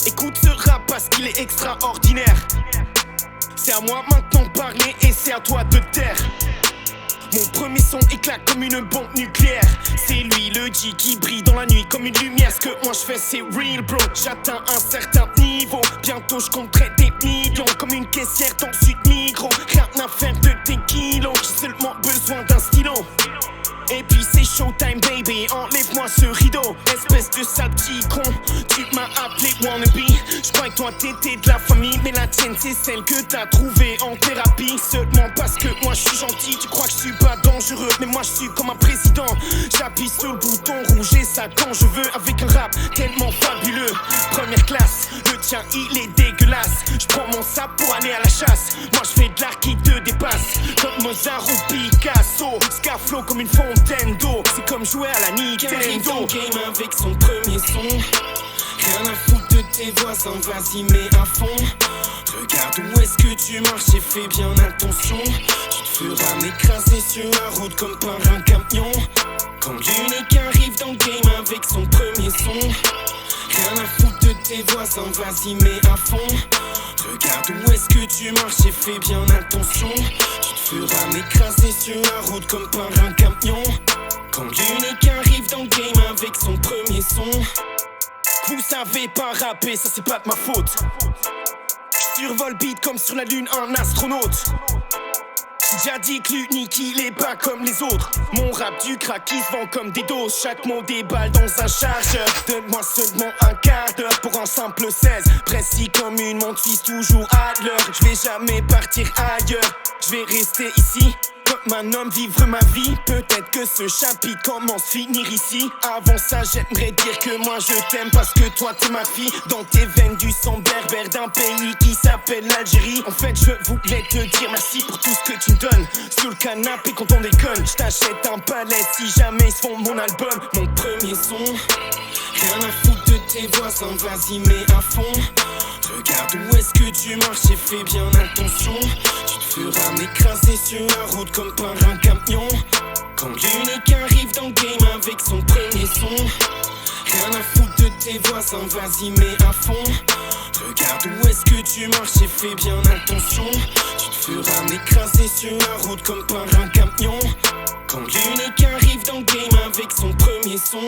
Écoute ce rap parce qu'il est extraordinaire. C'est à moi maintenant de parler et c'est à toi de te taire. Mon premier son éclate comme une bombe nucléaire. C'est lui le G qui brille dans la nuit comme une lumière. Ce que moi je fais c'est real bro. J'atteins un certain niveau. Bientôt je compterai des millions comme une caissière dans Sud Migros. Rien à faire de tes kilos. J'ai seulement besoin d'un stylo. Et puis c'est showtime baby, enlève-moi ce rideau. Espèce de sale petit con, tu m'as appelé wannabe. J'crois que toi t'étais de la famille, mais la tienne c'est celle que t'as trouvée en thérapie. Seulement parce que moi je suis gentil, tu crois que je suis pas dangereux. Mais moi je suis comme un président, j'appuie sur le bouton rouge et ça quand je veux. Avec un rap tellement fabuleux, première classe, le tien il est dégueulasse. J'prends mon sable pour aller à la chasse, moi je fais de l'art qui te dépasse. Comme Mozart ou Picasso, Scaflow comme une fontaine d'eau. C'est comme jouer à la Nintendo. Game avec son premier son. Rien à foutre de tes voisins, vas-y mets à fond. Regarde où est-ce que tu marches et fais bien attention. Tu te feras m'écraser sur la route comme par un camion. Quand l'unique arrive dans le game avec son premier son. Rien à foutre de tes voisins, vas-y mets à fond. Regarde où est-ce que tu marches et fais bien attention. Tu te feras m'écraser sur la route comme par un camion. Quand l'unique arrive dans le game avec son premier son. Vous savez pas rapper, ça c'est pas de ma faute. Je survole beat comme sur la lune un astronaute. J'ai déjà dit que l'unique il est pas comme les autres. Mon rap du crack qui se vend comme des doses. Chaque mot déballe dans un chargeur. Donne-moi seulement un quart d'heure pour un simple 16. Précis comme une montre suisse toujours à l'heure. Je vais jamais partir ailleurs, je vais rester ici. Comme un homme vivre ma vie. Peut-être que ce chapitre commence finir ici. Avant ça j'aimerais dire que moi je t'aime parce que toi t'es ma fille. Dans tes veines du sang berbère d'un pays qui s'appelle l'Algérie. En fait je voulais te dire merci pour tout ce que tu me donnes. Sur le canapé quand on déconne, je t'achète un palais si jamais ils se font mon album. Mon premier son. Rien à foutre de tes voisins, vas-y mets à fond. Regarde où est-ce que tu marches et fais bien attention. Tu te feras m'écraser sur la route comme par un camion. Quand l'unique arrive dans le game avec son premier son. Rien à foutre de tes voisins, vas-y mets à fond. Regarde où est-ce que tu marches et fais bien attention. Tu te feras m'écraser sur la route comme par un camion. Quand l'unique arrive dans le game avec son premier son.